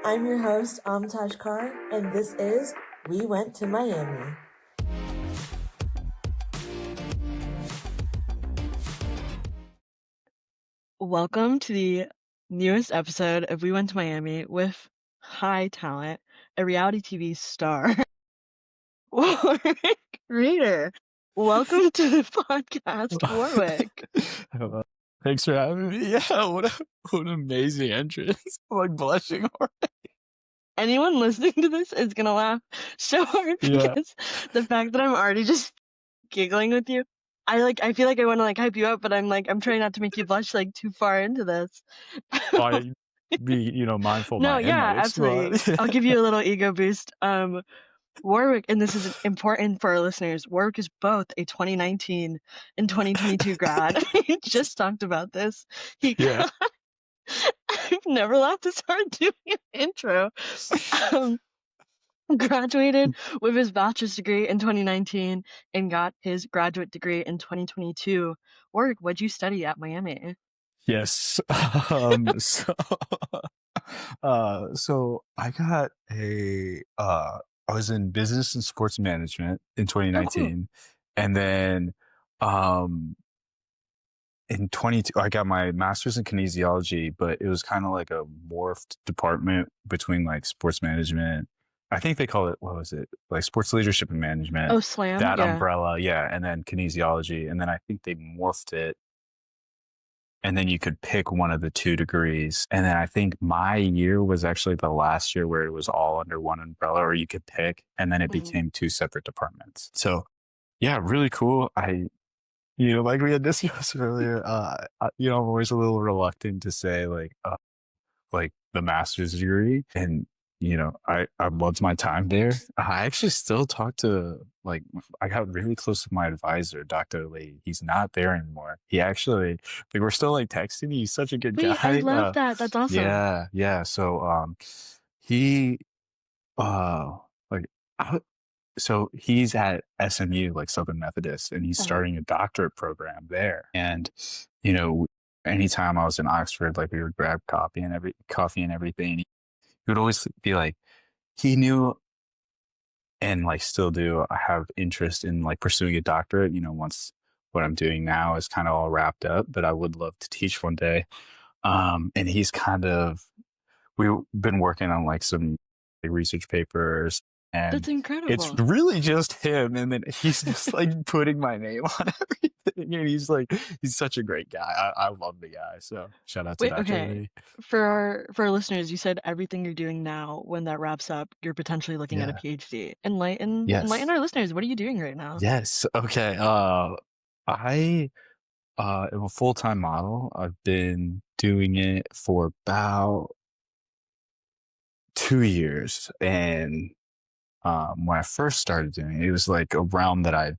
I'm your host, Amtaj Kar, and this is We Went to Miami. Welcome to the newest episode of We Went to Miami with high talent, a reality TV star, Warwick Reider. Welcome to the podcast, Warwick. Thanks for having me. Yeah, what an amazing entrance. I'm like blushing already. Anyone listening to this is gonna laugh so hard because the fact that I'm already just giggling with you, I feel like I want to hype you up, but I'm trying not to make you blush too far into this. I be mindful of No, my yeah, image, absolutely. but I'll give you a little ego boost. Warwick, and this is important for our listeners, Warwick is both a 2019 and 2022 grad. We just talked about this. yeah. I've never laughed this hard doing an intro. Graduated with his bachelor's degree in 2019 and got his graduate degree in 2022. Warwick, what'd you study at Miami? Yes. So I got I was in business and sports management in 2019, and then in 22 I got my master's in kinesiology, but it was kind of like a morphed department between like sports management. I think they call it, what was it, like sports leadership and management. Oh, SLAM, that yeah. umbrella, yeah, and then kinesiology, and then I think they morphed it, and then you could pick one of the two degrees. And then I think my year was actually the last year where it was all under one umbrella, or you could pick, and then it became two separate departments. So yeah, really cool. Like we had discussed earlier, I'm always a little reluctant to say like the master's degree, and I loved my time there. I actually still talk to, I got really close to my advisor, Dr. Lee. He's not there anymore. He actually, we're still texting. He's such a good guy. I love that. That's awesome. Yeah. So he like I, so he's at SMU, like Southern Methodist, and he's starting a doctorate program there. And anytime I was in Oxford, like we would grab coffee and everything. He would always be like, he knew, and still do, I have interest in pursuing a doctorate. Once what I'm doing now is kind of all wrapped up, but I would love to teach one day. And he's we've been working on some research papers. And that's incredible. It's really just him, and then he's just putting my name on everything. And he's such a great guy. I love the guy. So shout out to Dr. Lee. For our listeners, you said everything you're doing now, when that wraps up, you're potentially looking at a PhD. Enlighten our listeners. What are you doing right now? Yes. Okay. I am a full-time model. I've been doing it for about 2 years, and when I first started doing it, it was a realm that I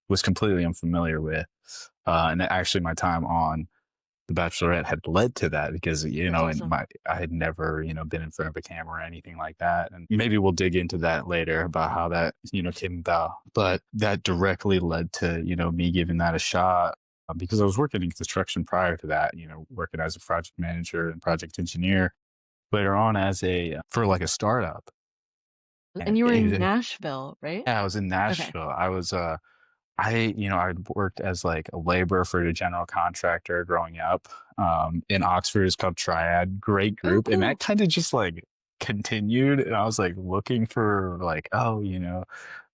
was completely unfamiliar with. And actually my time on The Bachelorette had led to that, because, awesome. I had never, been in front of a camera or anything like that. And maybe we'll dig into that later about how that, came about. But that directly led to, me giving that a shot, because I was working in construction prior to that, working as a project manager and project engineer, later on for a startup. And you were in Nashville, right? Yeah, I was in Nashville. Okay. I was I worked as a laborer for a general contractor growing up. In Oxford, it's called Triad. Great group. And that kind of just continued. And I was looking for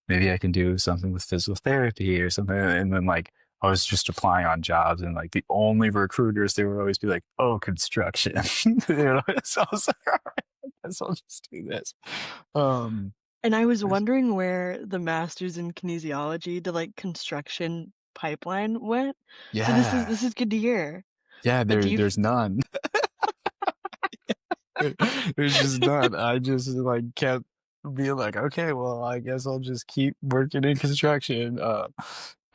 maybe I can do something with physical therapy or something. And then I was just applying on jobs, and the only recruiters, they would always be like, "Oh, construction." So I was like, all right, I guess I'll just do this. And I was wondering where the master's in kinesiology, the construction pipeline went. Yeah. So this is good to hear. Yeah, there's none. There's just none. I just kept being okay, well, I guess I'll just keep working in construction.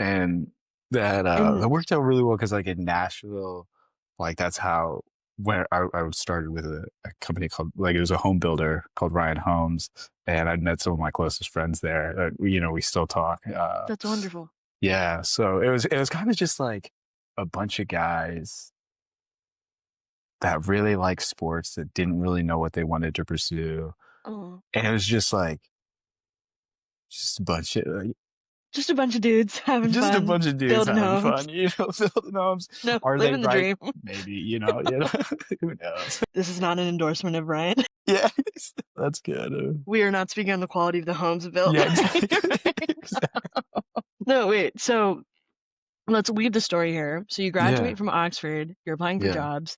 And that worked out really well, because in Nashville, that's how, where I started with a company called, it was a home builder called Ryan Homes, and I'd met some of my closest friends there. We still talk. That's wonderful. Yeah, so it was kind of just a bunch of guys that really liked sports that didn't really know what they wanted to pursue. Oh, And it was just like, just a bunch of, just a bunch of dudes having just a fun, bunch of dudes building having homes. fun, building homes. No, Are they living the right? dream. Maybe, who knows? This is not an endorsement of Ryan. Yeah, that's good. We are not speaking on the quality of the homes built. Yeah, exactly. No, wait. So let's weave the story here. So you graduate Yeah, from Oxford, you're applying for yeah, jobs,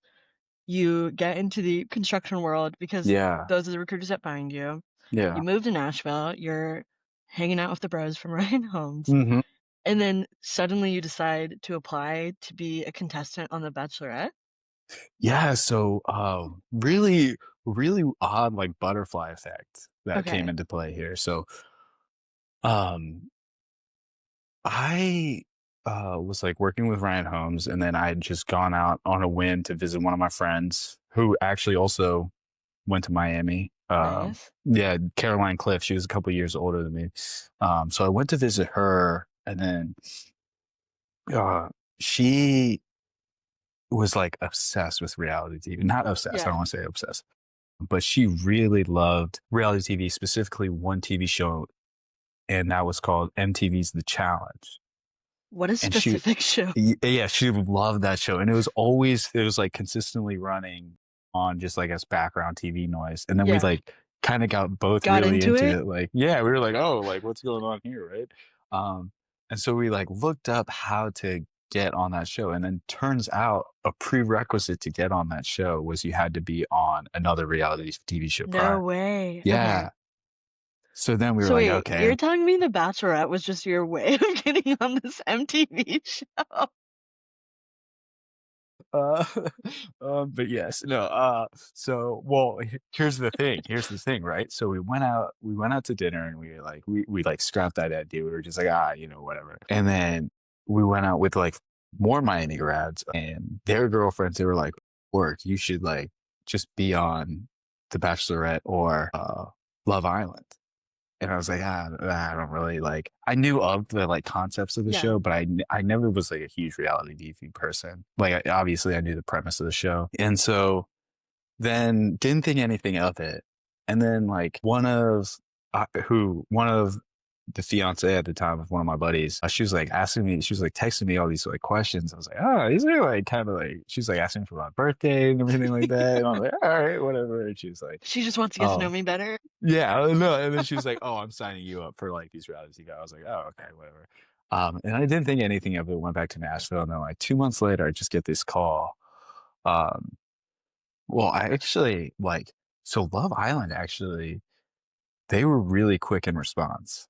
you get into the construction world because yeah, those are the recruiters that find you. yeah. You move to Nashville, you're hanging out with the bros from Ryan Homes, Hmm. and then suddenly you decide to apply to be a contestant on The Bachelorette. Yeah, so really, really odd like butterfly effect that came Okay, into play here. So um I was like working with Ryan Holmes, and then I had just gone out on a whim to visit one of my friends who actually also went to Miami. nice. Yeah, Caroline Cliff. She was a couple years older than me. So I went to visit her, and then uh, she was like obsessed with reality TV. Not obsessed. I don't Yeah. want to say obsessed, but she really loved reality TV, specifically one TV show, and that was called MTV's The Challenge. What a And she, specific show. yeah, she loved that show, and it was like consistently running on just like as background TV noise. And then we Yeah. like kind of got both Got really into into it? it. Like, yeah, we were like, oh, like what's going on here, right? Um, and so we like looked up how to get on that show, and then turns out a prerequisite to get on that show was you had to be on another reality TV show No prior. way. Yeah. Okay. So then we were So like, wait, okay. you're telling me The Bachelorette was just your way of getting on this MTV show? Uh, but yes, no. So well, Here's the thing, right? So we went out to dinner, and we were like, we like scrapped that idea. We were just like, whatever. And then we went out with like more Miami grads and their girlfriends. They were like, "Work, you should like just be on The Bachelorette or Love Island." And I was like, I don't really like. I knew of the like concepts of the Yeah. show, but I never was like a huge reality TV person. Like, obviously, I knew the premise of the show, and so then didn't think anything of it. And then like one of the fiance at the time of one of my buddies, she was like asking me, she was like texting me all these like questions. I was like, oh, these are like kind of like, she's like asking for my birthday and everything like that. And I was like, all right, whatever. And she was like, She just wants to get to know oh, me better. yeah, I don't know. And then she was like, "Oh, I'm signing you up for like these reality guys." I was like, "Oh, okay, whatever." And I didn't think anything of it. Went back to Nashville, and then like 2 months later, I just get this call. Um, well, I actually like so Love Island actually they were really quick in response,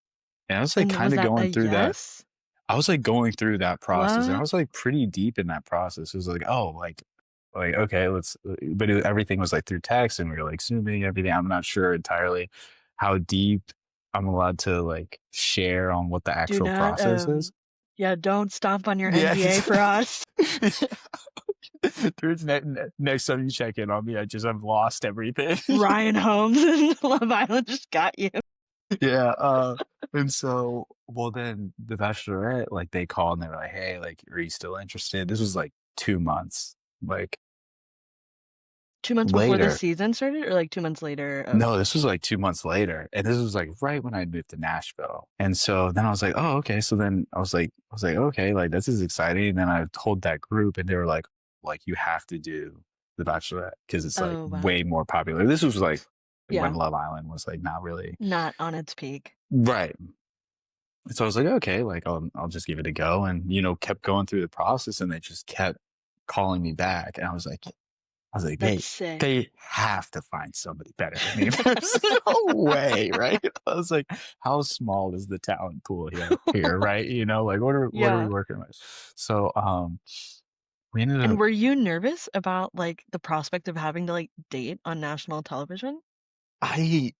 and I was like And kind was of that a going through that. yes? I was like going through that process, and I What? was like pretty deep in that process. It was like, oh, like okay, but everything was like through text, and we were like zooming everything. I'm not sure entirely how deep I'm allowed to like share on what the Do actual not, process is. yeah, don't stomp on your Yeah. NDA for us. There's next time you check in on me, I've lost everything. Ryan Holmes and Love Island just got you. Yeah. And so, well, then the Bachelorette, like they called and they were like, "Hey, like, are you still interested?" This was like 2 months, like 2 months before the later. season started, or like 2 months later? No, this was like 2 months later, and this was like right when I moved to Nashville. And so then I was like, "Oh, okay." So then I was like, "Okay, like this is exciting." And then I told that group, and they were like you have to do The Bachelorette because it's like Oh, wow. way more popular. This was like Yeah. when Love Island was like not really Not on its peak. right. So I was like, okay, like I'll just give it a go, and kept going through the process, and they just kept calling me back, and I was like, That's sick. they have to find somebody better than me. There's no way, right? I was like, how small is the talent pool here, right? Like what are Yeah. we working with? So we ended And up. were you nervous about like the prospect of having to like date on national television? I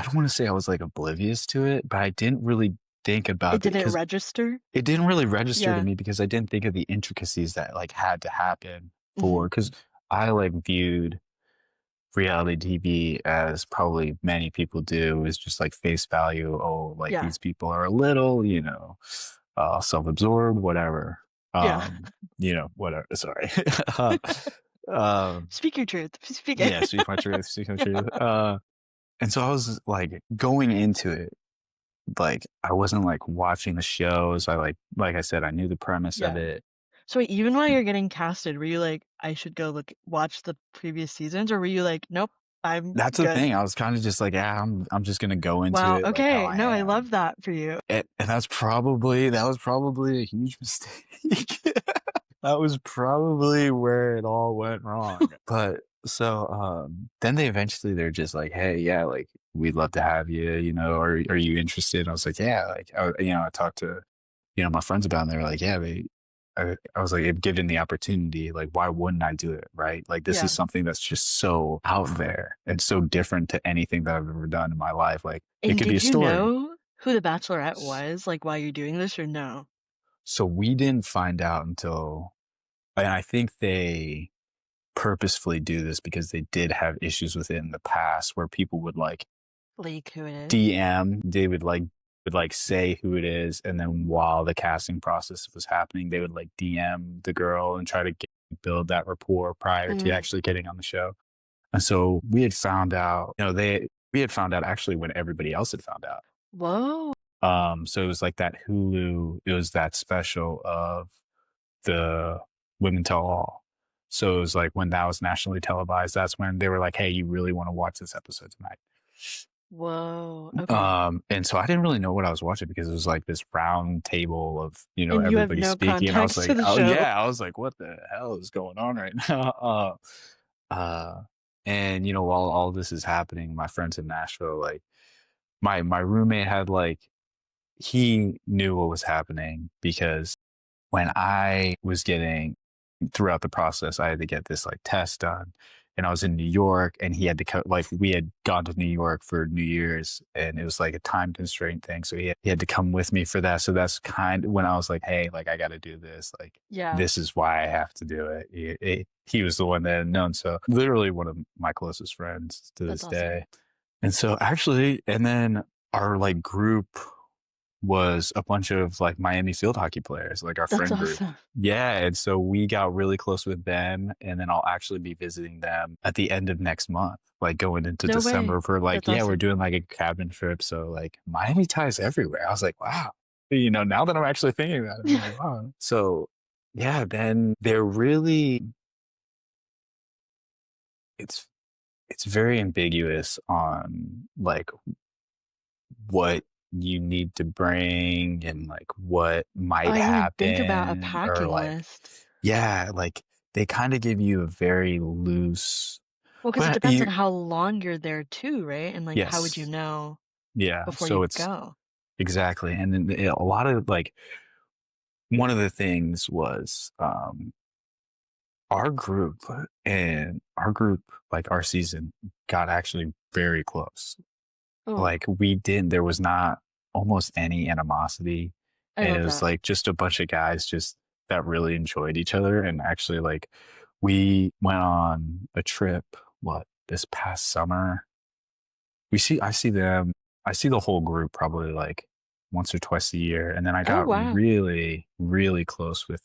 don't want to say I was like oblivious to it, but I didn't really think about It didn't because register? it didn't really register to Yeah. me because I didn't think of the intricacies that like had to happen Mhm. because I like viewed reality TV as probably many people do is just like face value. Oh, like Yeah. these people are a little, self-absorbed, whatever. Yeah. Whatever. Sorry. Uh, Speak your truth. Speak it. Yeah, speak my truth, speak my truth. And so I was like going into it, like I wasn't like watching the shows. I like I said, I knew the premise of Yeah. it. So wait, even while you're getting casted, were you like, I should go watch the previous seasons, or were you like, nope, I'm That's the good? thing. I was kind of just like, yeah, I'm just gonna go into Wow. it like how Okay. I No, I am. love that for you. And that was probably a huge mistake. That was probably where it all went wrong. But so then they're just like, hey, yeah, like we'd love to have you, are you interested? And I was like, yeah, like I talked to, my friends about it, and they were like, yeah, I was like, if given the opportunity, like why wouldn't I do it? Right? Like this Yeah. is something that's just so out there and so different to anything that I've ever done in my life. Like it And could be a did you story. know who the Bachelorette was, like while you're doing this, or no? So we didn't find out until, and I think they purposefully do this because they did have issues with it in the past where people would like Like who it is? they would say who it is, and then while the casting process was happening, they would like DM the girl and try to build that rapport prior to actually getting on the show. And so we had found out, we had found out actually when everybody else had found out. Whoa. So it was like that Hulu, it was that special of the Women Tell All. So it was like when that was nationally televised, that's when they were like, hey, you really want to watch this episode tonight. Whoa. Okay. And so I didn't really know what I was watching because it was like this round table of, And you have everybody no speaking. And I was context to like, the oh show. yeah, I was like, what the hell is going on right now? And while all this is happening, my friends in Nashville, like my roommate had like, he knew what was happening because when I was throughout the process, I had to get this like test done, and I was in New York, and he had to we had gone to New York for New Year's, and it was like a time constraint thing. So he had to come with me for that. So that's kind of when I was like, hey, like I got to do this. Like, Yeah. this is why I have to do it. He was the one that had known. So literally one of my closest friends to That's this awesome. day. And so actually, and then our like group was a bunch of like Miami field hockey players, like our That's friend group. awesome. Yeah. And so we got really close with them. And then I'll actually be visiting them at the end of next month, like going into No December way. for like, That's we're awesome. doing like a cabin trip. So like Miami ties everywhere. I was like, wow. Now that I'm actually thinking about it, I'm like, wow. So yeah, then they're really, it's very ambiguous on like what you need to bring and like what might I didn't even think about a happen, or packing like, list. yeah, like they kind of give you a very loose, Well, because it but depends on how long you're there too, right? And like, how would you yes, know yeah, before so you it's go? exactly. And then a lot of like, one of the things was our group like our season got actually very close. Oh, Like there was not almost any animosity, I and it love was that. like just a bunch of guys just that really enjoyed each other. And actually, like we went on a trip, this past summer. I see the whole group probably like once or twice a year. And then I Oh, got wow. really, really close with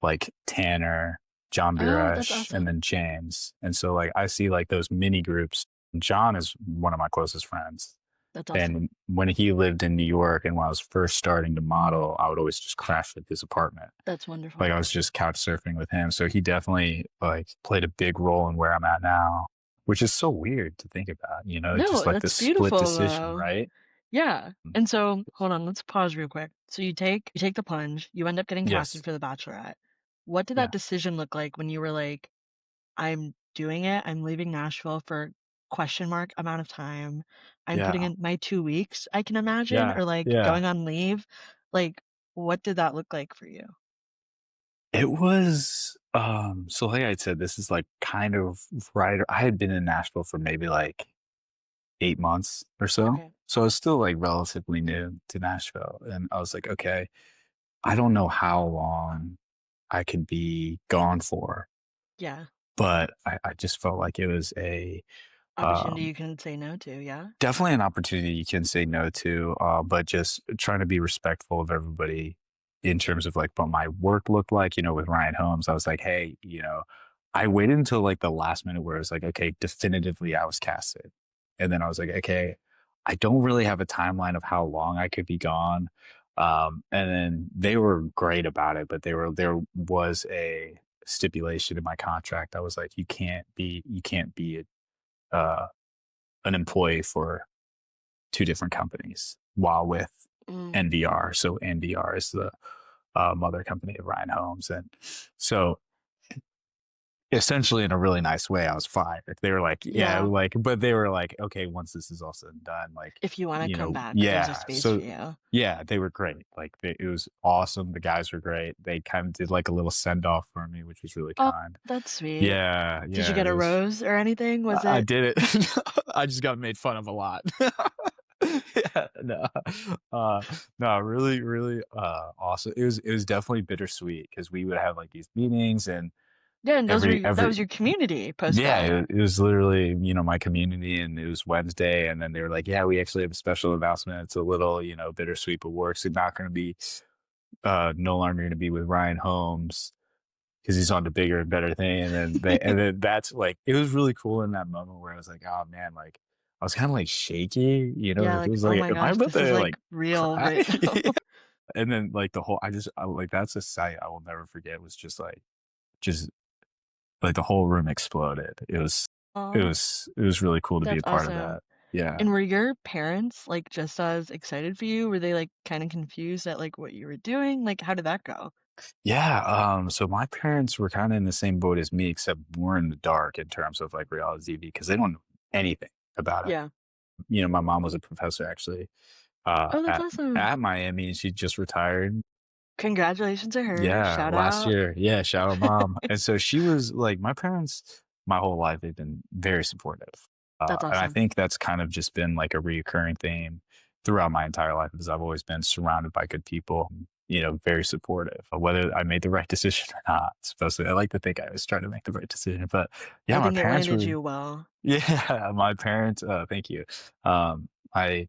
like Tanner, John Oh, that's Buresh, and awesome. then James. And so like I see like those mini groups. John is one of my closest friends. That's awesome. And when he lived in New York and when I was first starting to model, I would always just crash at his apartment. That's wonderful. Like I was just couch surfing with him. So he definitely like played a big role in where I'm at now, which is so weird to think about, No, just like that's this split beautiful decision, though. right? Yeah. And so, hold on, let's pause real quick. So you take the plunge, you end up getting casted Yes. for The Bachelorette. What did Yeah. that decision look like when you were like, I'm doing it, I'm leaving Nashville for question mark amount of time. I'm putting Yeah. in my 2 weeks, I can imagine, Yeah. or like Yeah. going on leave. Like, what did that look like for you? It was, so like I said, this is like kind of right. I had been in Nashville for maybe like 8 months or so. Okay. So I was still like relatively new to Nashville. And I was like, okay, I don't know how long I could be gone for, Yeah. but I just felt like it was Opportunity you can say no to, yeah? definitely an opportunity you can say no to, but just trying to be respectful of everybody in terms of like what my work looked like, with Ryan Holmes. I was like, hey, I waited until like the last minute where it was like, okay, definitively I was casted. And then I was like, okay, I don't really have a timeline of how long I could be gone. And then they were great about it, but there was a stipulation in my contract. I was like, you can't be an employee for two different companies while with Mm. NVR. So NVR is the mother company of Ryan Holmes. And so essentially in a really nice way, I was fired. They were like, yeah, Yeah. like, but they were like, okay, once this is all said and done, like, If you want to you come know, back, there's a yeah. space for So you. yeah, they were great. Like it was awesome. The guys were great. They kind of did like a little send off for me, which was really Oh, kind. that's sweet. Yeah, Did you yeah, get it a was. rose or anything? Was I it? did it. I just got made fun of a lot. Yeah, no, uh, no, really, really, awesome. It was definitely bittersweet because we would have like these meetings and Yeah, and that was every your community yeah, post-grad. it was literally, my community, and it was Wednesday, and then they were like, yeah, we actually have a special announcement. It's a little, bittersweet, but we're actually not going to be, no longer going to be with Ryan Holmes because he's on to bigger and better thing. And then that's like, it was really cool in that moment where I was like, oh man, like I was kind of like shaky, Yeah, like it like, was oh like, my am I gosh, about this is to like like real cry? right now. And then like like, that's a sight I will never forget was just like the whole room exploded. Aw, It was really cool to be that's a part of awesome. that. Yeah. And were your parents like just as excited for you? Were they like kind of confused at like what you were doing? Like, how did that go? Yeah. So my parents were kind of in the same boat as me, except we're in the dark in terms of like reality TV because they don't know anything about it. Yeah. My mom was a professor actually Oh, that's at awesome. Miami, and she just retired. Congratulations to her. Yeah, Shout last out. year. Yeah, shout out mom. And so she was like, my parents, my whole life, they've been very supportive. That's And I awesome. think that's kind of just been like a reoccurring theme throughout my entire life because I've always been surrounded by good people, very supportive, whether I made the right decision or not. Especially, I like to think I was trying to make the right decision. But yeah, I my think it parents landed were, you well. yeah, my parents, thank you. I,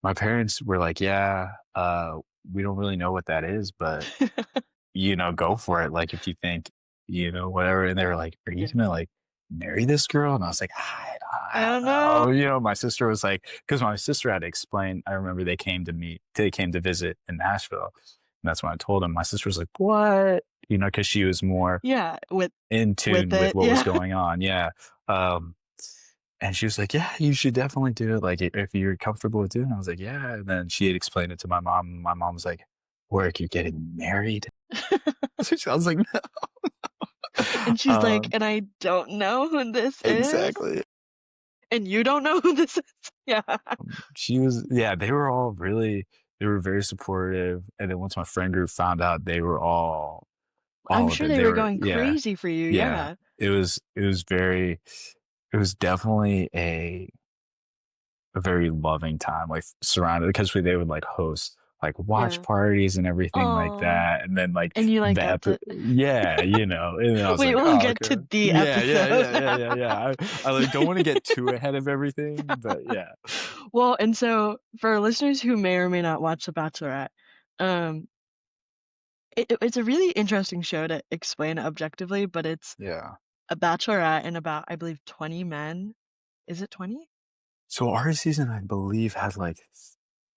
my parents were like, yeah, we don't really know what that is, but go for it. Like if you think, whatever. And they were like, are you Yeah. gonna like marry this girl? And I was like, I I don't don't know. know. My sister was like, because my sister had to explain. I remember they came to visit in Nashville. And that's when I told them. My sister was like, what? Because she was more Yeah, in with tune with it. what was Yeah. going on. Yeah. Um, and she was like, yeah, you should definitely do it. Like if you're comfortable with doing it. I was like, yeah. And then she had explained it to my mom. My mom was like, Warwick, you're getting married? I was like, And she's like, Um, and I don't know who this is, exactly. and you don't know who this is. Yeah. She was, yeah, they were very supportive. And then once my friend group found out, they were I'm all of sure it. they They were were, going yeah, crazy for you. yeah. Yeah. It was definitely a very loving time, like surrounded because they would like host like watch Yeah. parties and everything like Oh, that. And then like and you like got to. yeah, and then I was Wait, like, we'll oh, get okay. to the Yeah, yeah, episode. yeah, yeah, yeah, yeah. I like don't want to get too ahead of everything, but yeah. Well, and so for listeners who may or may not watch The Bachelorette, um, it's a really interesting show to explain objectively, but it's Yeah. a bachelorette and about, I believe, 20 men. Is it 20? So our season, I believe, had like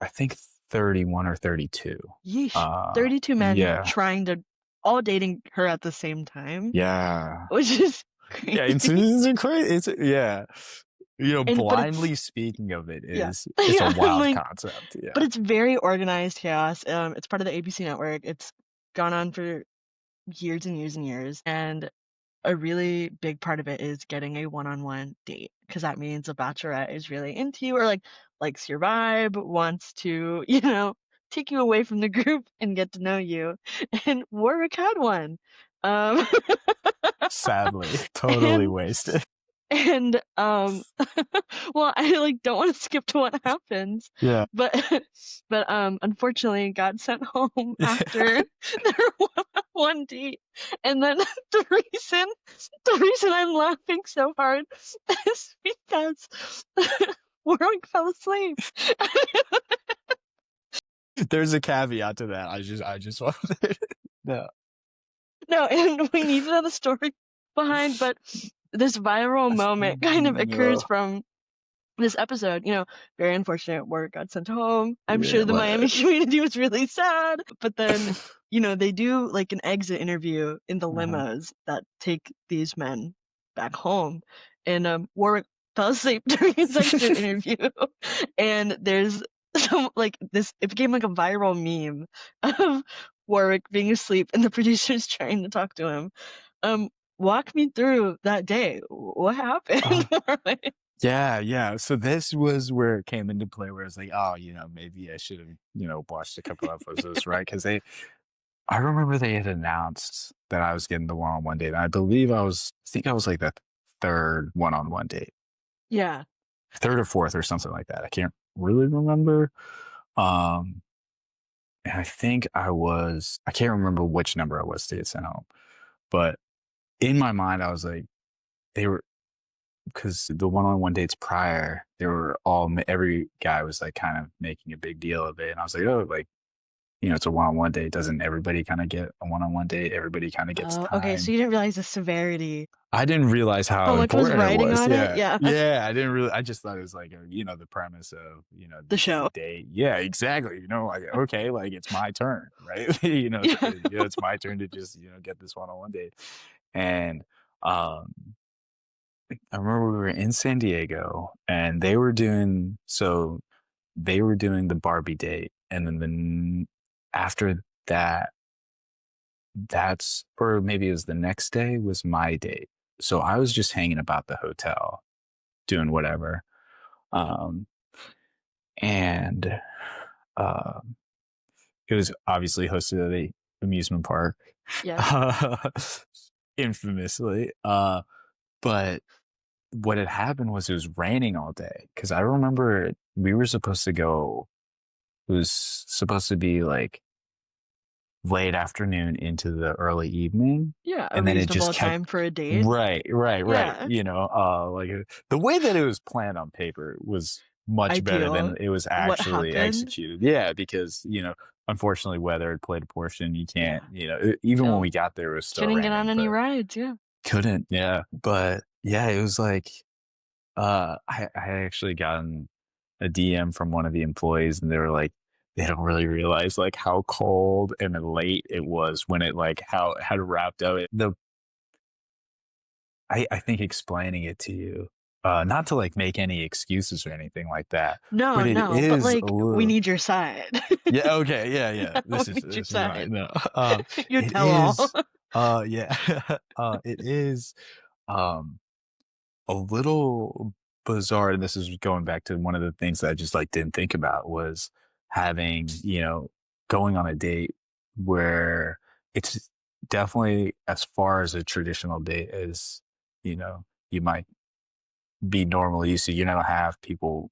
I think 31 or 32. Yeesh. 32 men Yeah. trying to, all dating her at the same time, Yeah. which is Yeah, crazy. it's crazy. It's yeah. But it's, Blindly speaking of it yeah. is it's a Yeah, I'm wild like, concept. but Yeah. it's very organized chaos. It's part of the ABC network. It's gone on for years and years and years. And a really big part of it is getting a one-on-one date because that means a bachelorette is really into you or like likes your vibe, wants to, take you away from the group and get to know you. And Warwick had one. Um, Sadly, totally and wasted. and well, I like don't want to skip to what happens, Yeah. but unfortunately got sent home after their one date. And then the reason I'm laughing so hard is because Warwick fell asleep. There's a caveat to that. I just wanted no. No, and we need to know the story behind, but this viral moment kind of occurs No. from this episode. Very unfortunate. Warwick got sent home. I'm Yeah, sure the Miami community was really sad. But then, they do like an exit interview in the Uh-huh. limos that take these men back home. And Warwick fell asleep during his exit interview. And there's some like this, it became like a viral meme of Warwick being asleep and the producers trying to talk to him. Walk me through that day. What happened? Warwick? Yeah. So this was where it came into play, where it's like, oh, maybe I should have, watched a couple episodes of this, right? Because I remember they had announced that I was getting the one-on-one date. And I believe I think I was like the third one-on-one date, Yeah. third or fourth or something like that. I can't really remember. And I think I can't remember which number I was to get sent home, but in my mind, I was like, because the one-on-one dates prior, every guy was like kind of making a big deal of it. And I was like, oh, like, it's a one-on-one date. Doesn't everybody kind of get a one-on-one date? Everybody kind of gets Oh, time. okay. So you didn't realize the severity. I didn't realize how much was important it writing was. on it? Yeah. Yeah. Yeah. I just thought it was like, the premise of, The this is show. a date. Yeah, exactly. Like, okay, like it's my turn, right? Yeah. It's my turn to just, get this one-on-one date. And, I remember we were in San Diego and they were doing the Barbie date. And then after that, or maybe it was the next day, was my date. So I was just hanging about the hotel doing whatever. And it was obviously hosted at the amusement park. Yeah. Infamously. But what had happened was it was raining all day. Because I remember we were supposed to go, it was supposed to be like late afternoon into the early evening. Yeah. A And then it reasonable just kept time for a date. right. Yeah. Like the way that it was planned on paper was much better than Ideal. it was What actually happened? executed. Yeah, because unfortunately weather had played a portion. You can't, even when we got there, it was still Couldn't raining. get on any rides. Yeah. Couldn't. Yeah, but yeah, it was like I had actually gotten a DM from one of the employees, and they were like, they don't really realize like how cold and late it was when it like how it had wrapped up. I think explaining it to you, not to like make any excuses or anything like that. No, but it but is like a little, we need your side. yeah, okay, yeah. This We is need your this is right. side. No, Your it tell-all. is, yeah, it is, a little bizarre, and this is going back to one of the things that I just like didn't think about was having, going on a date where it's definitely as far as a traditional date as, you might be normally used to. You don't have people,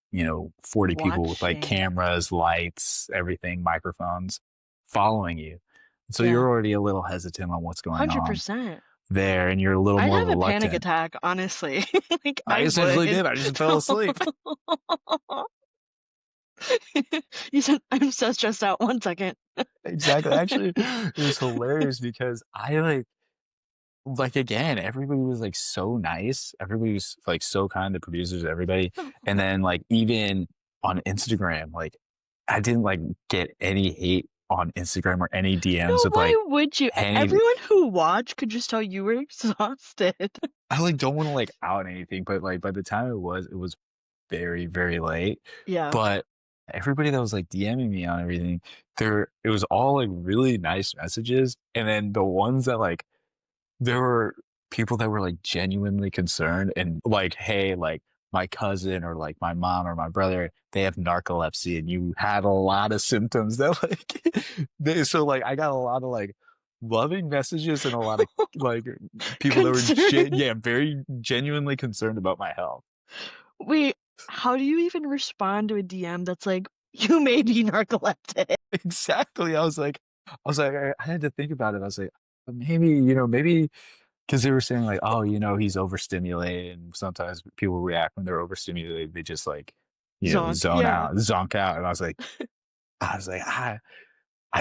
40 people with like Watching. cameras, lights, everything, microphones following you. So Yeah. you're already a little hesitant on what's going on 100%. there, and you're a little I'd more have a panic reluctant. attack, honestly. Like I essentially did. I just fell asleep. You said, I'm so stressed out. 1 second. Exactly. Actually, it was hilarious because I like again, everybody was like so nice. Everybody was like so kind, the producers, everybody. And then like even on Instagram, like I didn't like get any hate on Instagram or any DMs No, with why like would you? Everyone who watched could just tell you were exhausted. I like don't want to like out anything, but like by the time it was very, very late. Yeah. But everybody that was like DMing me on everything, it was all like really nice messages. And then the ones that like, there were people that were like genuinely concerned and like, hey, like my cousin or like my mom or my brother, they have narcolepsy and you had a lot of symptoms that like, so like I got a lot of like loving messages and a lot of like people that were very genuinely concerned about my health. Wait, how do you even respond to a DM that's like, you may be narcoleptic? Exactly. I was like, I had to think about it. I was like, maybe because they were saying like, oh, he's overstimulated, and sometimes people react when they're overstimulated. They just like, zone out, zonk out. And I was like, I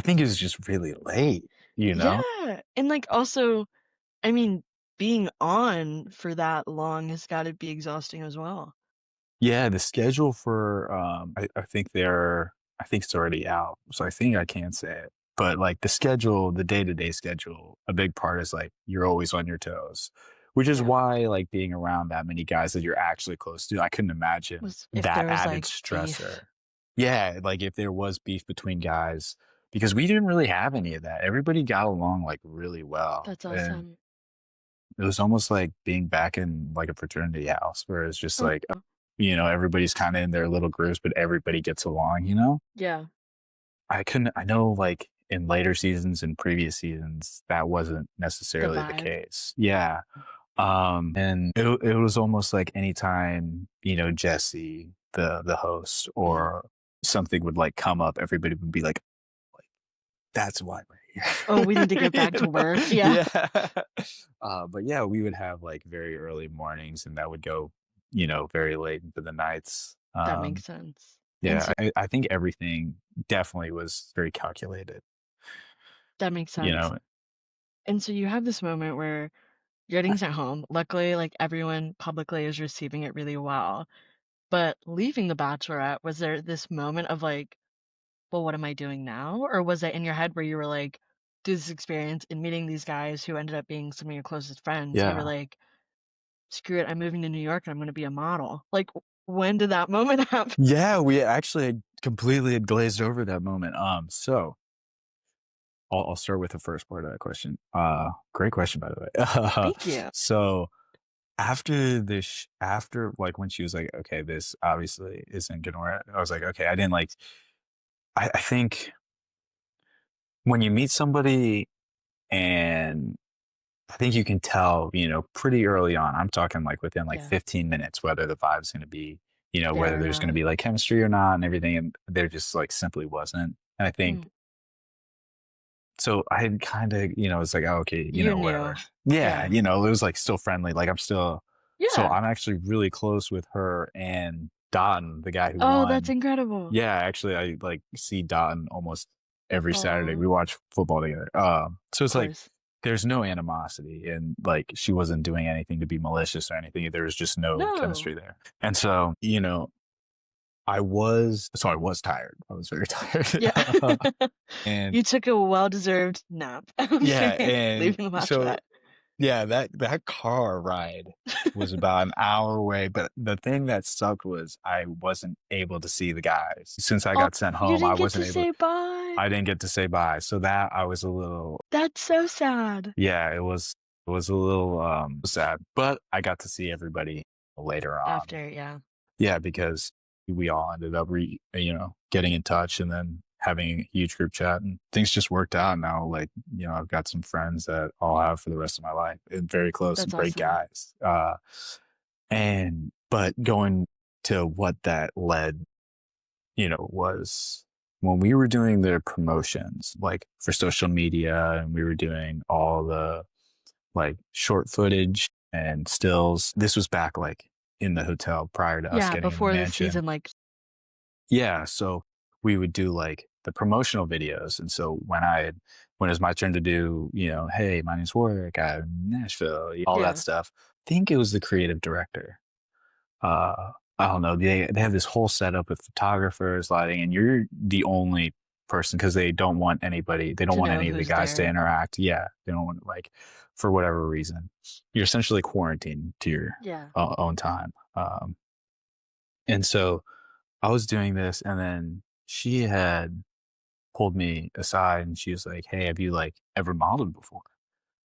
think it was just really late, Yeah. And like also, I mean, being on for that long has got to be exhausting as well. Yeah, the schedule for I think it's already out, so I think I can say it. But like the schedule, the day-to-day schedule, a big part is like you're always on your toes, which is Yeah. why like being around that many guys that you're actually close to, I couldn't imagine Was if that there was added like beef. stressor. Yeah, like if there was beef between guys, because we didn't really have any of that. Everybody got along like really well, That's and awesome. it was almost like being back in like a fraternity house where it's just Oh, like everybody's kind of in their little groups, but everybody gets along. yeah, I know like in later seasons and previous seasons, that wasn't the necessarily the vibe. case. Yeah. And it was almost like anytime, Jesse, the host Mhm. or something would like come up, everybody would be like, that's why we're Oh, we need to here. get back to work. Yeah, Yeah. But yeah, we would have like very early mornings and that would go, very late into the nights. that makes sense. And Yeah, so I think everything definitely was very calculated, that makes you sense. know. And so you have this moment where you're getting sent home. Luckily, like everyone publicly is receiving it really well. But leaving the Bachelorette, was there this moment of like, well, what am I doing now? Or was it in your head where you were like, through this experience and meeting these guys who ended up being some of your closest friends, you were Yeah. like, screw it, I'm moving to New York and I'm going to be a model. Like, when did that moment happen? Yeah, we actually completely had glazed over that moment. So I'll start with the first part of that question. Great question, by the way. Thank you. So after like when she was like, okay, this obviously isn't gonna work, I was like, okay, I didn't like. I think when you meet somebody and I think you can tell, pretty early on. I'm talking like within like Yeah. 15 minutes whether the vibe's going to be, whether There or there's going to not. be like chemistry or not and everything. And there just like simply wasn't. And I think Mm. so. I had kind of, it's like, oh, okay, You whatever. knew. Yeah, Yeah. it was like still friendly. Like I'm still, so Yeah. I'm actually really close with her and Dotton, the guy who Oh, that's won. incredible. Yeah, actually, I like see Dotton almost every Saturday. Oh, We watch football together. So of it's like course. there's no animosity, and like she wasn't doing anything to be malicious or anything. There was just no No. chemistry there, and so I was tired. I was very Yeah. tired, and You took a well-deserved nap yeah, after and leaving the so Bachelorette. yeah, that car ride was about an hour away, but the thing that sucked was I wasn't able to see the guys. Since I Oh, got sent you home, didn't get to say bye. I didn't get to say bye. So that I was a little That's so sad. yeah, it was a little sad, but I got to see everybody later on. After, yeah. Yeah, because we all ended up getting in touch and then having a huge group chat and things just worked out now. Like, I've got some friends that I'll have for the rest of my life and very close and That's great awesome. guys. But going to what that led, was when we were doing the promotions, like for social media and we were doing all the like short footage and stills. This was back like in the hotel prior to us Yeah, getting in the before the mansion. season, like, Yeah, so we would do like the promotional videos. And so when it was my turn to do, hey, my name's Warwick, I'm in Nashville, all that yeah, stuff. I think it was the creative director. I don't know. They have this whole setup with photographers, lighting, and you're the only person because they don't want anybody. They don't to want know any of the who's guys to there. interact. Yeah, they don't want like for whatever reason. You're essentially quarantined to your Yeah. own time. And so I was doing this, and then she had pulled me aside, and she was like, "Hey, have you like ever modeled before?"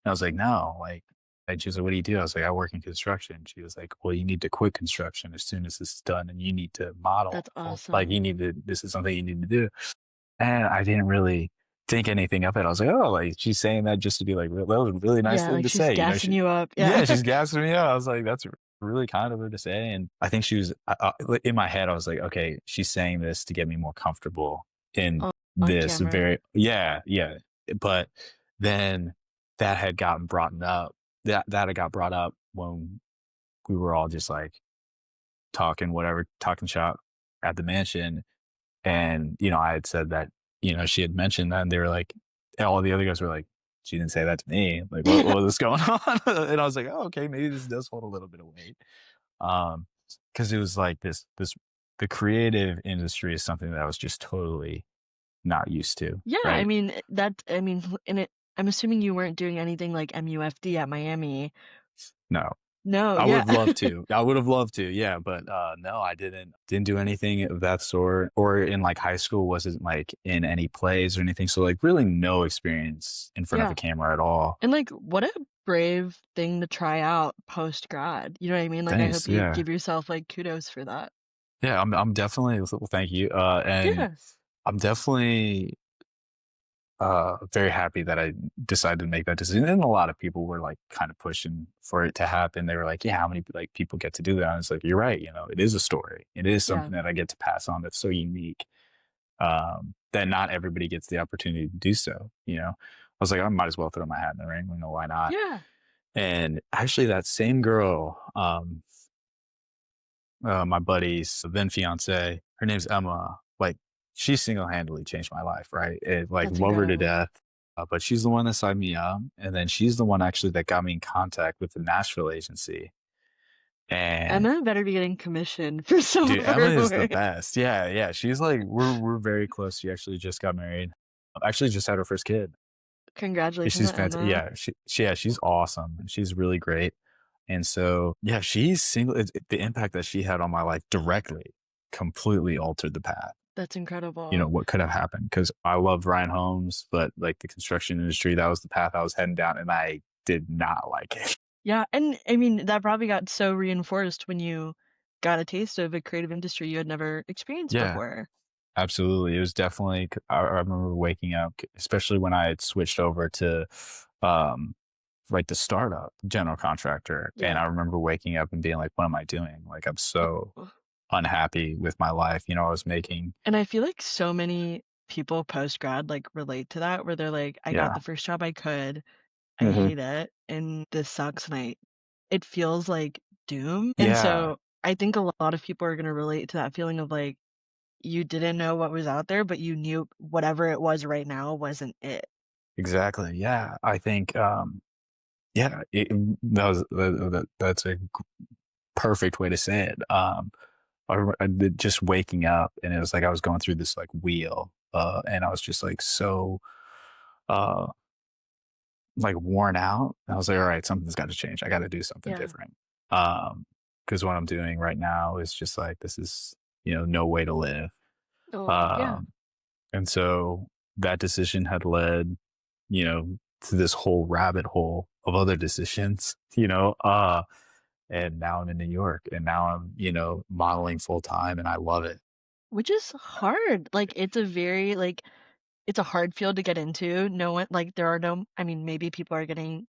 And I was like, "No." Like, and she was like, "What do you do?" I was like, "I work in construction." She was like, "Well, you need to quit construction as soon as this is done, and you need to model. That's Like, awesome. this is something you need to do." And I didn't really think anything of it. I was like, "Oh, like she's saying that just to be like, that was a really nice Yeah, thing like to she's say." gassing you up. Yeah, Yeah. she's gassing me up. I was like, "That's really kind of her to say." And I think she was in my head. I was like, "Okay, she's saying this to get me more comfortable in On this camera. very yeah, yeah." But then that had gotten brought up. That had got brought up when we were all just like talking, whatever, talking shop at the mansion. And, I had said that, she had mentioned that and they were like, all the other guys were like, she didn't say that to me. Like, what was going on? And I was like, oh, okay, maybe this does hold a little bit of weight. Because it was like the creative industry is something that I was just totally not used to. Yeah, right? I mean, I'm assuming you weren't doing anything like MUFD at Miami. No. No, I yeah. would have loved to. I would have loved to, yeah, but no, I didn't do anything of that sort. Or in like high school, wasn't like in any plays or anything. So like really no experience in front of Yeah. a camera at all. And like, what a brave thing to try out post-grad. You know what I mean? Like, I Thanks, hope you yeah. give yourself like kudos for that. Yeah, I'm definitely, well, thank you. And Yes. I'm definitely very happy that I decided to make that decision. And a lot of people were like kind of pushing for it to happen. They were like, yeah, how many like people get to do that? And it's like, you're right. You know, it is a story. It is something that I get to pass on that's so unique that not everybody gets the opportunity to do so. You know, I was like, I might as well throw my hat in the ring. You know, why not? Yeah. And actually, that same girl, my buddy's then fiance, her name's Emma. Like, she single-handedly changed my life, right? It like That's love her to incredible. death. But she's the one that signed me up, and then she's the one actually that got me in contact with the Nashville agency. And Emma better be getting commission for some dude, of Emma her is the work. best. Yeah, yeah. She's like we're very close. She actually just got married. Actually, just had her first kid. Congratulations She's to fantastic. Emma. Yeah, she's awesome. She's really great. And so, yeah, she's single. The impact that she had on my life directly, completely altered the path. That's incredible. You know, what could have happened? Because I loved Ryan Holmes, but like the construction industry, that was the path I was heading down, and I did not like it. Yeah, and I mean, that probably got so reinforced when you got a taste of a creative industry you had never experienced Yeah, before. absolutely. It was definitely, I remember waking up, especially when I had switched over to like the startup general contractor. And Yeah. I remember waking up and being like, what am I doing? Like, I'm so unhappy with my life. You know, I was making. And I feel like so many people post-grad like relate to that, where they're like, I got Yeah. the first job I could, I Mhm. hate it, and this sucks, and it feels like doom. And Yeah, so I think a lot of people are gonna relate to that feeling of like, you didn't know what was out there, but you knew whatever it was right now wasn't it. exactly. Yeah. I think, yeah, that's a perfect way to say it. I did just waking up, and it was like I was going through this like wheel, and I was just like so, uh, like worn out. And I was like, all right, something's got to change. I got to do something Yeah. different. Because what I'm doing right now is just like, this is, you know, no way to live. Oh, yeah. And so that decision had led, you know, to this whole rabbit hole of other decisions, you know, and now I'm in New York, and now I'm, you know, modeling full time, and I love it. Which is hard. Like, it's a very, like, it's a hard field to get into. No one, like, there are no, I mean, maybe people are getting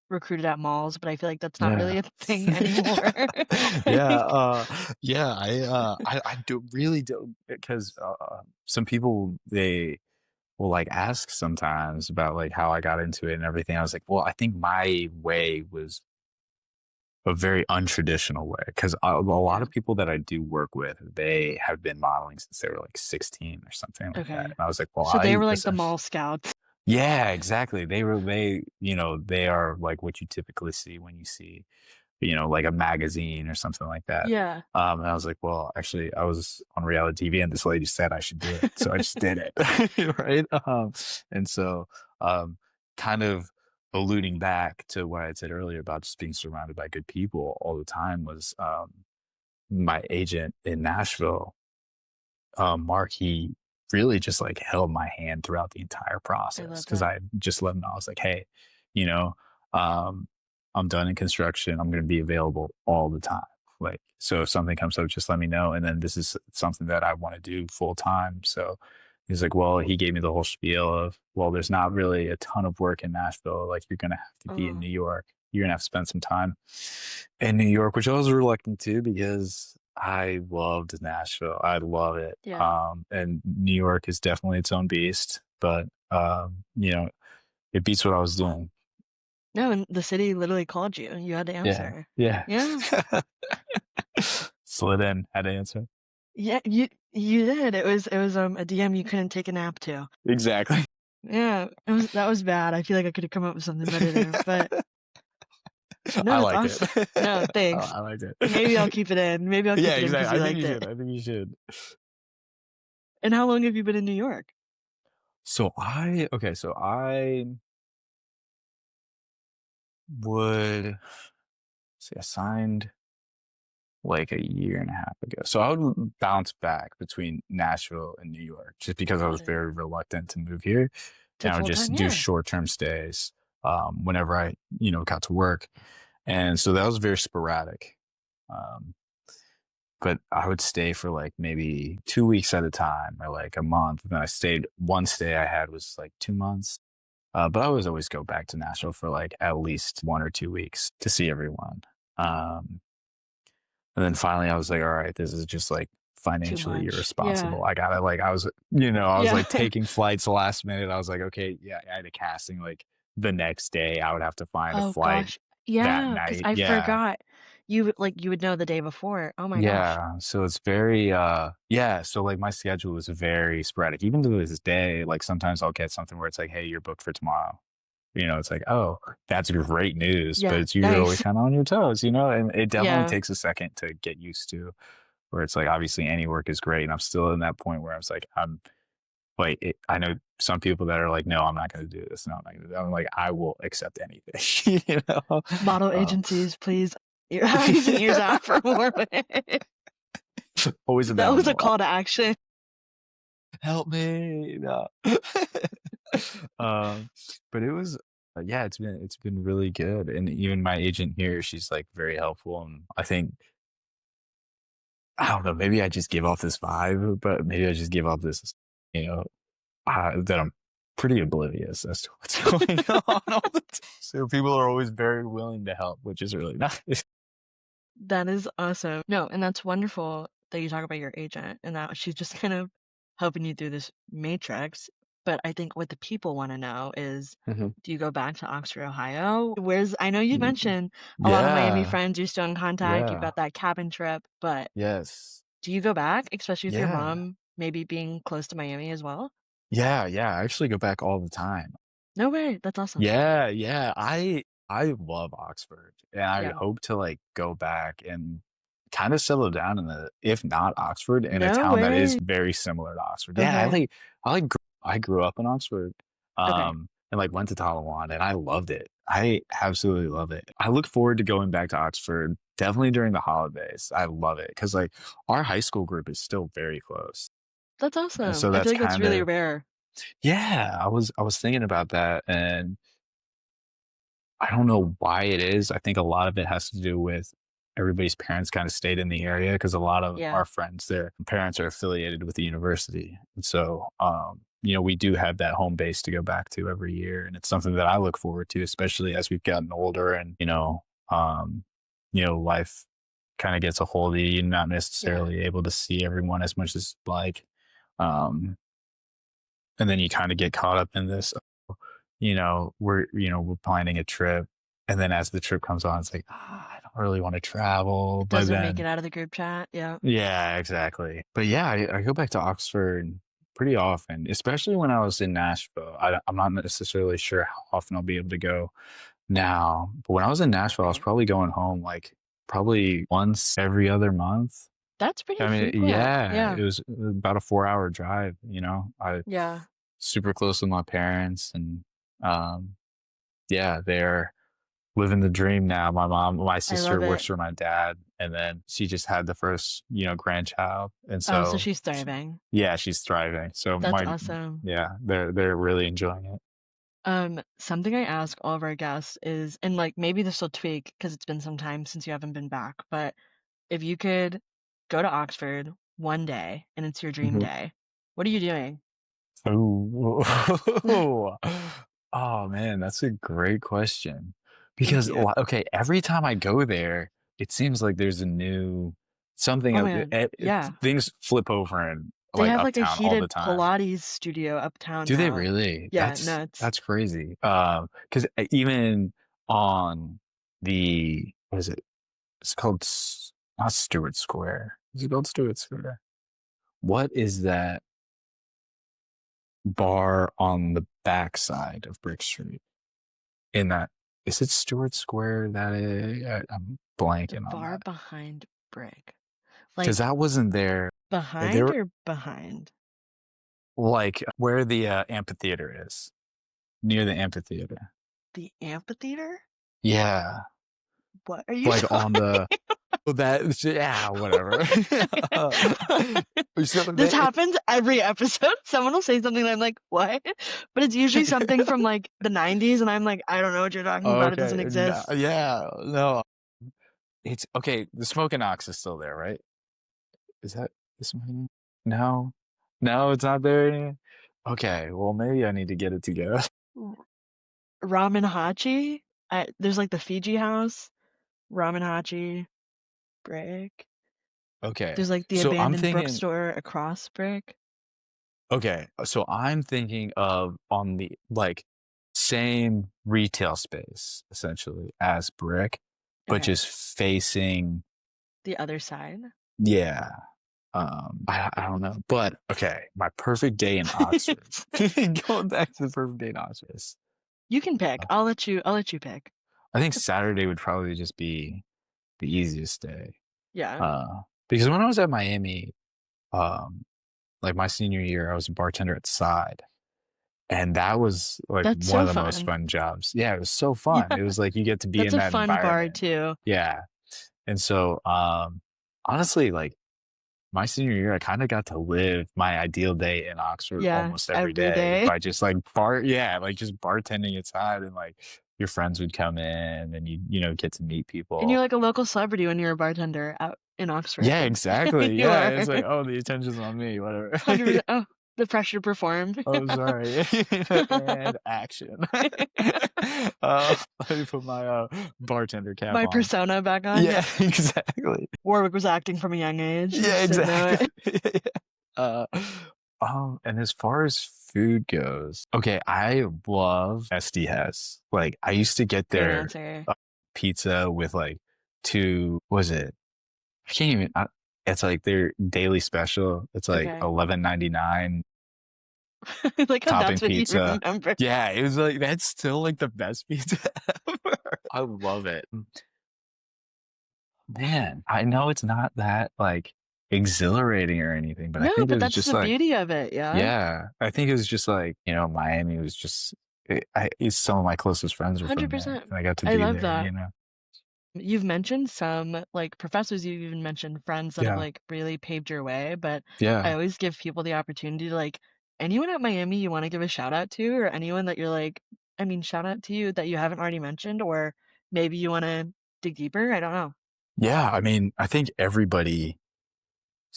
recruited at malls, but I feel like that's not Yeah. really a thing anymore. Yeah, yeah, I do really do, because some people, they will like ask sometimes about like how I got into it and everything. I was like, well, I think my way was a very untraditional way, because a lot Yeah. of people that I do work with, they have been modeling since they were like 16 or something like that. Okay. And I was like, well, So they were like the mall scouts. yeah, exactly. You know, they are like what you typically see when you see, you know, like a magazine or something like that. Yeah. And I was like, well, actually, I was on reality TV, and this lady said I should do it, so I just did it, right? And so, kind of alluding back to what I had said earlier about just being surrounded by good people all the time was my agent in Nashville, Mark. He really just like held my hand throughout the entire process, because I just let him know. I was like, hey, you know, I'm done in construction. I'm going to be available all the time. Like, so if something comes up, just let me know. And then this is something that I want to do full time. So he's like, well, he gave me the whole spiel of, well, there's not really a ton of work in Nashville. Like, you're going to have to be in New York. You're going to have to spend some time in New York, which I was reluctant to, because I loved Nashville. I love it. Yeah. And New York is definitely its own beast, but, you know, it beats what I was doing. No, and the city literally called you. You had to answer. Yeah. Yeah. Slid in, had to answer. Yeah, you did. It was a DM you couldn't take a nap to. Exactly. Yeah, that was bad. I feel like I could have come up with something better there, but I no, that's liked it. awesome. No, thanks. I liked it. Maybe I'll keep it in. Maybe I'll Yeah, keep it in because exactly. you I think liked you it. should. I think you should. And how long have you been in New York? So I would say I signed like a year and a half ago. So I would bounce back between Nashville and New York just because I was Got it. very reluctant to move here. To And I would full time, just do yeah. short-term stays whenever I, got to work. And so that was very sporadic. Um, but I would stay for like maybe 2 weeks at a time or like a month. And then one stay I had was like 2 months. But I always go back to Nashville for like at least 1 or 2 weeks to see everyone. Um, and then finally I was like, all right, this is just like Too financially much. Yeah. irresponsible. I gotta like, I was Yeah. like taking flights last minute. I was like, okay, yeah, I had a casting like the next day. I would have to find a Oh flight gosh. that Yeah, because night. I Yeah. forgot. You would know the day before. Oh my gosh. Yeah. So it's very, yeah. So like my schedule is very sporadic. Even to this day, like sometimes I'll get something where it's like, hey, you're booked for tomorrow. It's like, oh, that's great news, but Yeah, you're always nice. kind of on your toes, and it definitely Yeah. takes a second to get used to. Where it's like, obviously, any work is great, and I'm still in that point where I was like, I'm like, I know some people that are like, no, I'm not going to do this. No, I'm not going to do that. I'm like, I will accept anything, Model Uh, agencies, please. Your eyes and ears out for Warwick. always That was a available. call to action. Help me. No. um, but it was, yeah, it's been really good, and even my agent here, she's like very helpful, and I think I don't know, maybe I just give off this vibe, but maybe I just give off this, that I'm pretty oblivious as to what's going on all the time. So people are always very willing to help, which is really nice. That is awesome. No, and that's wonderful that you talk about your agent and that she's just kind of helping you through this matrix. But I think what the people want to know is, Mhm. do you go back to Oxford, Ohio? I know you mentioned a lot of Miami Yeah, friends you're still in contact. You've yeah, got that cabin trip, but yes, do you go back, especially with your yeah, mom maybe being close to Miami as well? yeah. I actually go back all the time. No way. That's awesome. Yeah, yeah. I love Oxford, and I Yeah. hope to like go back and kind of settle down if not Oxford, in a No town that is way. very similar to Oxford. Yeah, Okay. I grew up in Oxford, Okay. and like went to Talawand, and I loved it. I absolutely love it. I look forward to going back to Oxford definitely during the holidays. I love it because like our high school group is still very close, That's and awesome. so I feel that's like that's kind really of rare. yeah. I was thinking about that, and I don't know why it is. I think a lot of it has to do with everybody's parents kind of stayed in the area because a lot of Yeah. our friends, their parents are affiliated with the university. And so, we do have that home base to go back to every year. And it's something that I look forward to, especially as we've gotten older and, life kind of gets a hold of you. You're not Yeah. necessarily able to see everyone as much as like. Um, and then you kind of get caught up in this we're planning a trip, and then as the trip comes on, it's like, I don't really want to travel. It But doesn't make it then, out of the group chat. Yeah. yeah, exactly. But yeah, I go back to Oxford pretty often, especially when I was in Nashville. I'm not necessarily sure how often I'll be able to go now, but when I was in Nashville, I was Right. probably going home like probably once every other month. That's pretty I mean, frequent. yeah, Yeah. it was about a 4 hour drive. I Yeah. super close with my parents, and um, yeah, they're living the dream now. My I sister love works it. for my dad, and then she just had the first, grandchild, and Oh, so so she's thriving. yeah, she's thriving. So That's awesome. yeah, they're really enjoying it. Something I ask all of our guests is, and like maybe this will tweak because it's been some time since you haven't been back, but if you could go to Oxford one day and it's your dream Mhm. day, what are you doing? Oh, oh man, that's a great question. Thank Because you. okay, every time I go there, it seems like there's a new something. Oh man. Yeah. Things flip over in They like have like a uptown all the heated time. Pilates studio uptown Do they now. really? Yeah, nuts. That's crazy. Because even on what is it? It's called not Stewart Square. Is it called Stewart Square? What is that? bar on the backside of Brick Street. In that, is it Stewart Square? I'm The blanking on bar that behind Brick. because Like that wasn't there. They behind were or behind? like where the amphitheater is, near the amphitheater. The amphitheater? Yeah, What are you like on talking? the whatever. So This happens every episode. Someone will say something and I'm like, what? But it's usually something from like the 90s and I'm like, I don't know what you're talking about. It doesn't okay, exist. no. It's okay. The Smoking Ox is still there, right? Is that the Smoking? No, no, it's not there anymore. Okay, well maybe I need to get it together. Ramen Hachi. There's like the Fiji house. Ramen Hachi. Brick. Okay, There's like the so I'm abandoned thinking. bookstore across Brick. Okay, so I'm thinking of on the like same retail space essentially as Brick, but Okay. just facing. The other side. Yeah. I don't know, but okay, my perfect day in Oxford. Going back to the perfect day in Oxford. You can pick. I'll let you pick. I think Saturday would probably just be the easiest day. Yeah. Because when I was at Miami, like my senior year, I was a bartender at Side. And that was like That's one so of the most fun. fun jobs. Yeah, it was so fun. Yeah. It was like you get to be That's in a that fun bar environment. too. Yeah. And so honestly, like my senior year, I kind of got to live my ideal day in Oxford Yeah, almost every every day day. by just like like just bartending inside and like your friends would come in and you get to meet And people. you're like a local celebrity when you're a bartender out in Oxford. Yeah, exactly. You Yeah, are. it's like, oh, the attention's on me, whatever. 100%. Oh, the pressure to perform. Oh, sorry. And action. Let me put my bartender cap My on. persona back on. Yeah, exactly. Warwick was acting from a young age. Yeah, Just didn't know it. exactly. uh, and as far as food goes, okay, I love SD has. Like, I used to get Great their answer. pizza with like was it? I can't even. It's like their daily special. It's like Okay. $11.99 Like how topping that's what you pizza. remember. Yeah, it was like that's still like the best pizza ever. I love it. Man, I know it's not that like exhilarating or anything, but I No, think it but was that's just the like, beauty of it. Yeah. I think it was just like, Miami was just, some of my closest friends were from there 100%. and I got to I be love there, that. You've mentioned some like professors, you've even mentioned friends that have Yeah. like really paved your way, but I Yeah. always give people the opportunity to like anyone at Miami you want to give a shout out to, or anyone that you're like, I mean, shout out to you that you haven't already mentioned, or maybe you want to dig deeper. I don't know. Yeah. I mean, I think everybody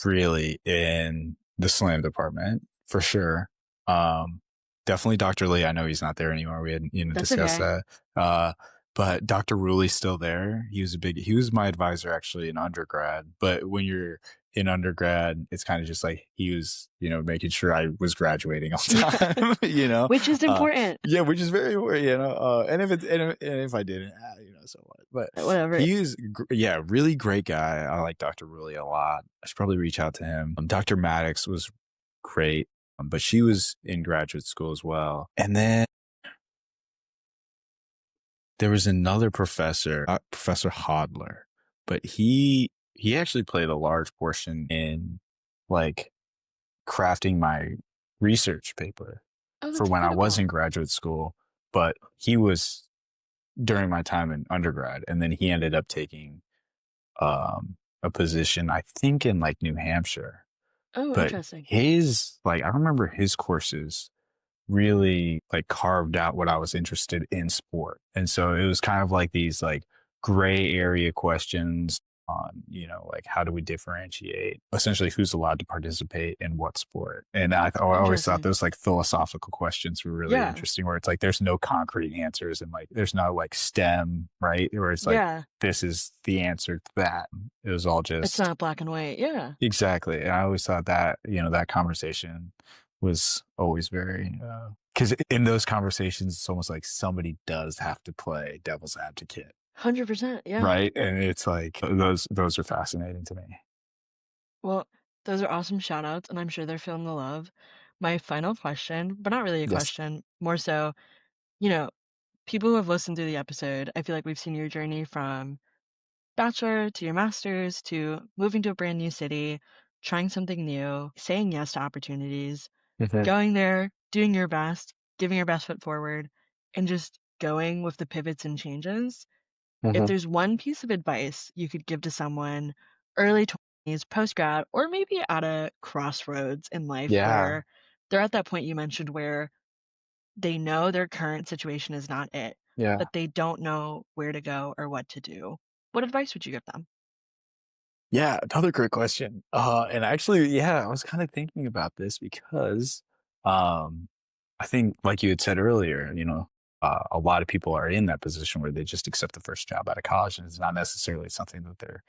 really in the slam department for sure. Definitely Dr. Lee. I know he's not there anymore. We had, That's discussed okay. that. But Dr. Ruli's still there. He was my advisor actually in undergrad. But when you're in undergrad, it's kind of just like he was, making sure I was graduating on time, Which is important. Yeah, which is very important, and if I didn't, so what? But Whatever. he's, really great guy. I like Dr. Ruli a lot. I should probably reach out to him. Dr. Maddox was great, but she was in graduate school as well. And then there was another professor, Professor Hodler, but he actually played a large portion in like crafting my research paper Oh, for that's when I was incredible. in graduate school. But he was during my time in undergrad, and then he ended up taking a position, I think, in like New Hampshire. Oh, But interesting. I remember his courses really like carved out what I was interested in sport. And so it was kind of like these like gray area questions on, like how do we differentiate essentially who's allowed to participate in what sport? And I always thought Interesting. those like philosophical questions were really interesting, where it's like there's no concrete answers and like there's no like STEM, right? Where it's like this is the answer to that. It was all just, it's not black and white. Yeah. Exactly. And I always thought that, that conversation was always very, because in those conversations, it's almost like somebody does have to play devil's advocate. 100%. Yeah. Right. And it's like, those are fascinating to me. Well, those are awesome shout outs, and I'm sure they're feeling the love. my final question, but not really a Yes. question, more so, you know, people who have listened through the episode, I feel like we've seen your journey from bachelor to your master's to moving to a brand new city, trying something new, saying yes to opportunities, going there, doing your best, giving your best foot forward, and just going with the pivots and changes. If there's one piece of advice you could give to someone early 20s, post grad, or maybe at a crossroads in life Yeah. where they're at that point you mentioned where they know their current situation is not it, Yeah. but they don't know where to go or what to do, what advice would you give them? Yeah, another great question. And actually, yeah, I was kind of thinking about this because I think, like you had said earlier, a lot of people are in that position where they just accept the first job out of college, and it's not necessarily something that they're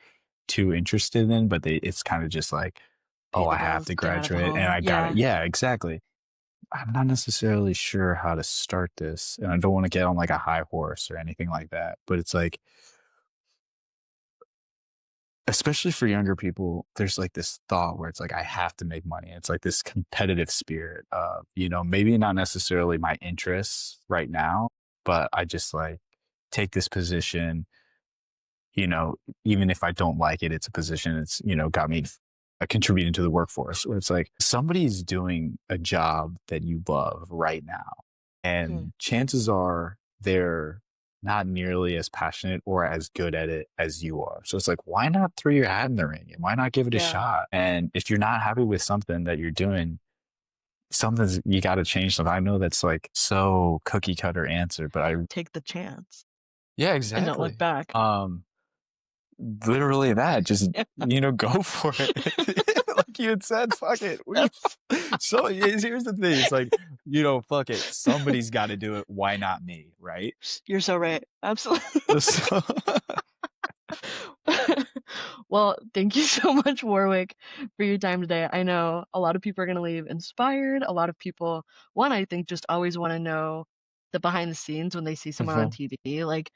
too interested in, but it's kind of just like, Pay oh, the I have bills, to get out of the graduate and home. I got it. Yeah. Yeah, exactly. I'm not necessarily sure how to start this, and I don't want to get on like a high horse or anything like that, but it's like, especially for younger people, there's like this thought where it's like, I have to make money. It's like this competitive spirit of, maybe not necessarily my interests right now, but I just like take this position, you know, even if I don't like it, it's a position it's, got me contributing to the workforce, where it's like somebody's doing a job that you love right now. And chances are they're not nearly as passionate or as good at it as you are. So it's like, why not throw your hat in the ring and why not give it a Yeah. shot? And if you're not happy with something that you're doing, you got to change something. I know that's like so cookie cutter answer, but Take the chance yeah, and don't look exactly. back. Literally that, just, Yeah. go for it. Like you had said, fuck it. So here's the thing. It's like, fuck it. Somebody's got to do it. Why not me? Right. You're so right. Absolutely. So, Well, thank you so much, Warwick, for your time today. I know a lot of people are going to leave inspired. A lot of people, one, I think, just always want to know the behind the scenes when they see someone on TV. Like,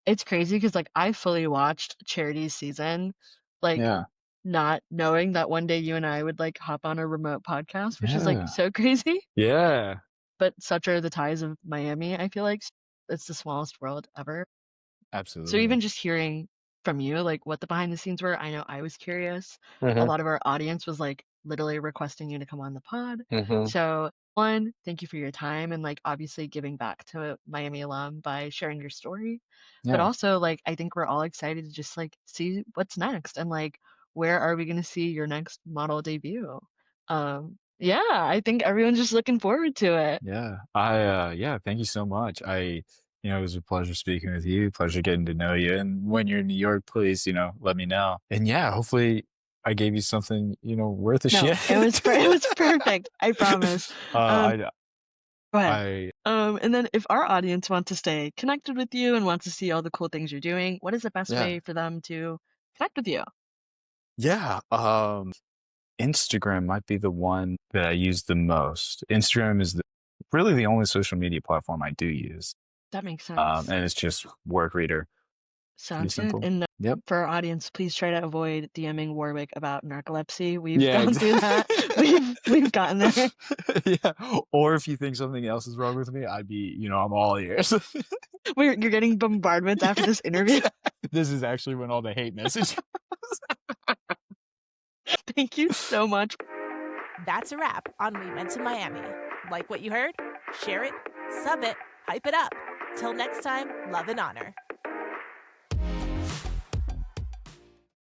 it's crazy because, like, I fully watched Charity's season, like, yeah. not knowing that one day you and I would, like, hop on a remote podcast, which is, like, Yeah. so crazy. Yeah. But such are the ties of Miami, I feel like. It's the smallest world ever. So Absolutely. even just hearing from you, like what the behind the scenes were, I know I was curious. A lot of our audience was like literally requesting you to come on the pod. So one, thank you for your time and like obviously giving back to Miami alum by sharing your story. But Yeah. also like I think we're all excited to just like see what's next and like where are we gonna see your next model debut? Yeah, I think everyone's just looking forward to it. Yeah. Yeah, thank you so much. It was a pleasure speaking with you, pleasure getting to know you. And when you're in New York, please, let me know. And yeah, hopefully I gave you something, worth a No, shit. it was perfect. I promise. I, Go ahead. I, And then if our audience wants to stay connected with you and wants to see all the cool things you're doing, what is the best yeah. way for them to connect with you? Yeah. Instagram might be the one that I use the most. Instagram is really the only social media platform I do use. That makes sense. And it's just Warwick Reider. Sounds good. Simple. And Yep. for our audience, please try to avoid DMing Warwick about narcolepsy. We've Yeah, gone through that. We've gotten there. Yeah. Or if you think something else is wrong with me, I'd be, I'm all ears. You're getting bombardments after this interview. This is actually when all the hate message. Thank you so much. That's a wrap on We Went to Miami. Like what you heard? Share it, sub it, hype it up. Till next time, love and honor.